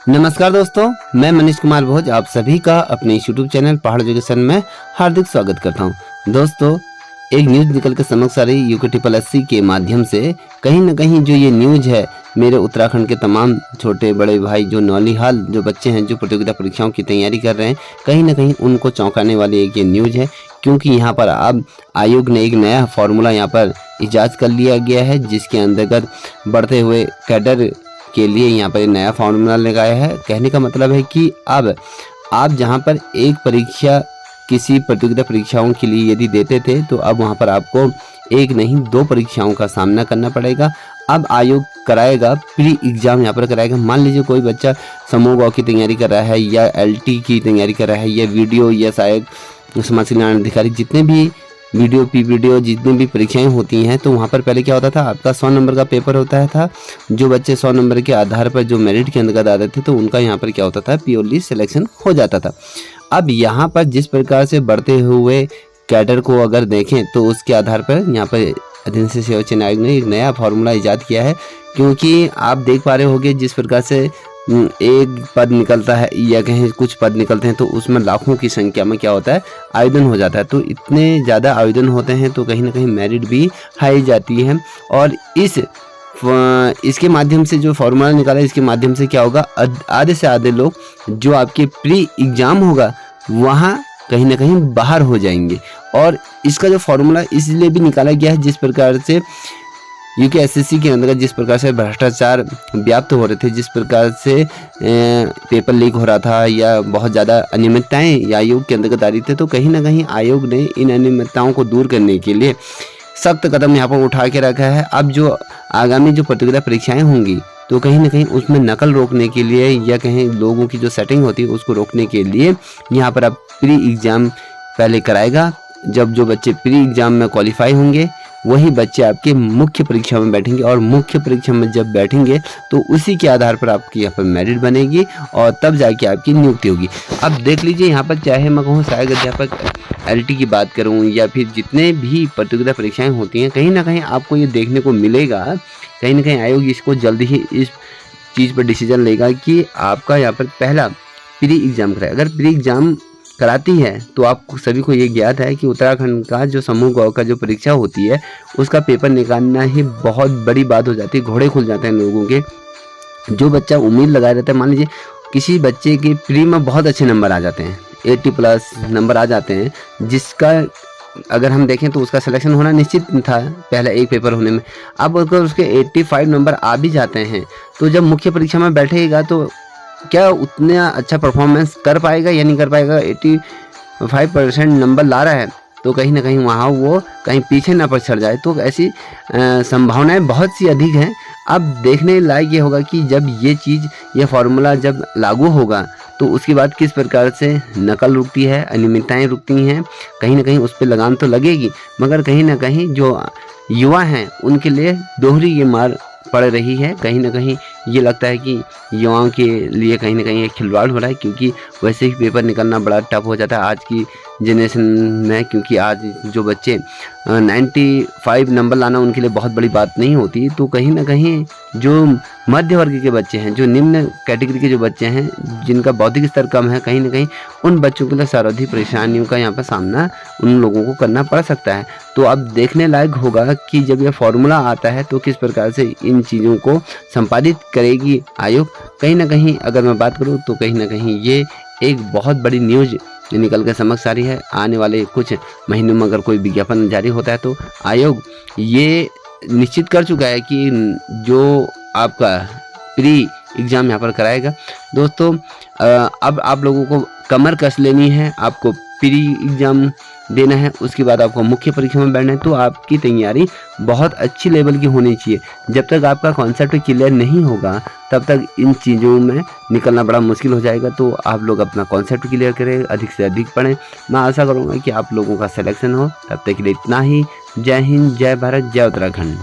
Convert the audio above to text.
नमस्कार दोस्तों, मैं मनीष कुमार भोज आप सभी का अपने यूट्यूब चैनल पहाड़ एजुकेशन में हार्दिक स्वागत करता हूं। दोस्तों, एक न्यूज़ निकल के समक्ष आ रही यूके के माध्यम से कहीं ना कहीं जो ये न्यूज़ है मेरे उत्तराखंड के तमाम छोटे बड़े भाई जो नौनिहाल जो बच्चे हैं जो प्रतियोगिता परीक्षाओं की तैयारी कर रहे हैं, कहीं ना कहीं उनको चौंकाने वाली एक ये न्यूज़ है। क्योंकि यहाँ पर अब आयोग ने एक नया फार्मूला यहाँ पर इजाद कर लिया गया है, जिसके अंतर्गत बढ़ते हुए कैडर के लिए यहाँ पर नया फार्मूला लगाया है। कहने का मतलब है कि अब आप जहाँ पर एक परीक्षा किसी प्रतियोगिता परीक्षाओं के लिए यदि देते थे तो अब वहाँ पर आपको एक नहीं दो परीक्षाओं का सामना करना पड़ेगा। अब आयोग कराएगा प्री एग्जाम, यहाँ पर कराएगा। मान लीजिए कोई बच्चा समूह गौ की तैयारी कर रहा है या LT की तैयारी कर रहा है या वीडियो या शायद समाज कल्याण अधिकारी, जितने भी वीडियो PVDO जितनी भी परीक्षाएं होती हैं, तो वहाँ पर पहले क्या होता था, आपका 100 नंबर का पेपर होता था। जो बच्चे 100 नंबर के आधार पर जो मेरिट के अंतर्गत आते थे तो उनका यहाँ पर क्या होता था, प्योरली सिलेक्शन हो जाता था। अब यहाँ पर जिस प्रकार से बढ़ते हुए कैडर को अगर देखें तो उसके आधार पर यहाँ पर अधीनस्थ सेवा चयन आयोग ने एक नया फार्मूला ईजाद किया है। क्योंकि आप देख पा रहे होंगे जिस प्रकार से एक पद निकलता है या कहीं कुछ पद निकलते हैं तो उसमें लाखों की संख्या में क्या होता है, आवेदन हो जाता है। तो इतने ज़्यादा आवेदन होते हैं तो कहीं ना कहीं मेरिट भी हाई जाती है। और इसके माध्यम से जो फार्मूला निकाला, इसके माध्यम से क्या होगा, आधे से आधे लोग जो आपके प्री एग्ज़ाम होगा वहाँ कहीं ना कहीं बाहर हो जाएंगे। और इसका जो फार्मूला इसलिए भी निकाला गया है, जिस प्रकार से UKSSC के अंतर्गत जिस प्रकार से भ्रष्टाचार व्याप्त हो रहे थे, जिस प्रकार से पेपर लीक हो रहा था या बहुत ज़्यादा अनियमितताएं आयोग के अंतर्गत आ रही थी, तो कहीं ना कहीं आयोग ने इन अनियमितताओं को दूर करने के लिए सख्त कदम यहाँ पर उठा के रखा है। अब जो आगामी जो प्रतियोगिता परीक्षाएँ होंगी तो कहीं ना कहीं उसमें नकल रोकने के लिए या कहीं लोगों की जो सेटिंग होती है उसको रोकने के लिए यहाँ पर अब प्री एग्ज़ाम पहले कराएगा। जब जो बच्चे प्री एग्ज़ाम में क्वालिफाई होंगे वही बच्चे आपके मुख्य परीक्षा में बैठेंगे, और मुख्य परीक्षा में जब बैठेंगे तो उसी के आधार पर आपकी यहाँ पर मेरिट बनेगी और तब जाके आपकी नियुक्ति होगी। अब देख लीजिए यहाँ पर चाहे मैं कहूँ सहायक अध्यापक LT की बात करूँ या फिर जितने भी प्रतियोगिता परीक्षाएं होती हैं, कहीं ना कहीं आपको ये देखने को मिलेगा, कहीं ना कहीं आयोग इसको जल्दी ही इस चीज़ पर डिसीजन लेगा कि आपका यहाँ पर पहला प्री एग्ज़ाम कराए। अगर प्री एग्ज़ाम कराती है तो आपको सभी को ये ज्ञात है कि उत्तराखंड का जो समूह गौ का जो परीक्षा होती है उसका पेपर निकालना ही बहुत बड़ी बात हो जाती है। घोड़े खुल जाते हैं लोगों के। जो बच्चा उम्मीद लगाए रहता है, मान लीजिए किसी बच्चे के प्री में बहुत अच्छे नंबर आ जाते हैं, 80+ नंबर आ जाते हैं, जिसका अगर हम देखें तो उसका सिलेक्शन होना निश्चित था पहला एक पेपर होने में। अब अगर उसके 85 नंबर आ भी जाते हैं तो जब मुख्य परीक्षा में बैठेगा तो क्या उतना अच्छा परफॉर्मेंस कर पाएगा या नहीं कर पाएगा। 85% नंबर ला रहा है तो कहीं ना कहीं वहाँ वो कहीं पीछे ना पछड़ जाए, तो ऐसी संभावनाएं बहुत सी अधिक हैं। अब देखने लायक ये होगा कि जब ये चीज़ ये फार्मूला जब लागू होगा तो उसके बाद किस प्रकार से नकल रुकती है, अनियमितताएँ रुकती हैं। कहीं ना कहीं उस पर लगाम तो लगेगी, मगर कहीं ना कहीं जो युवा हैं उनके लिए दोहरी ये मार पड़ रही है। कहीं ना कहीं ये लगता है कि युवाओं के लिए कहीं ना कहीं एक खिलवाड़ हो रहा है, क्योंकि वैसे ही पेपर निकलना बड़ा टफ हो जाता है आज की जनरेशन में। क्योंकि आज जो बच्चे 95 नंबर लाना उनके लिए बहुत बड़ी बात नहीं होती, तो कहीं ना कहीं जो मध्य वर्ग के बच्चे हैं, जो निम्न कैटेगरी के जो बच्चे हैं, जिनका बौद्धिक स्तर कम है, कहीं ना कहीं उन बच्चों के लिए सर्वाधिक परेशानियों का यहाँ पर सामना उन लोगों को करना पड़ सकता है। तो अब देखने लायक होगा कि जब यह फार्मूला आता है तो किस प्रकार से इन चीज़ों को संपादित करेगी आयोग। कहीं ना कहीं अगर मैं बात करूँ तो कहीं ना कहीं ये एक बहुत बड़ी न्यूज़ निकल कर समक्ष आ रही है। आने वाले कुछ महीनों में अगर कोई विज्ञापन जारी होता है तो आयोग ये निश्चित कर चुका है कि जो आपका प्री एग्ज़ाम यहाँ पर कराएगा। दोस्तों, अब आप लोगों को कमर कस लेनी है, आपको प्री एग्ज़ाम देना है, उसके बाद आपको मुख्य परीक्षा में बैठना है, तो आपकी तैयारी बहुत अच्छी लेवल की होनी चाहिए। जब तक आपका कॉन्सेप्ट क्लियर नहीं होगा तब तक इन चीज़ों में निकलना बड़ा मुश्किल हो जाएगा। तो आप लोग अपना कॉन्सेप्ट क्लियर करें, अधिक से अधिक पढ़ें। मैं आशा करूँगा कि आप लोगों का सिलेक्शन हो। तब तक के लिए इतना ही। जय हिंद, जय भारत, जय उत्तराखंड।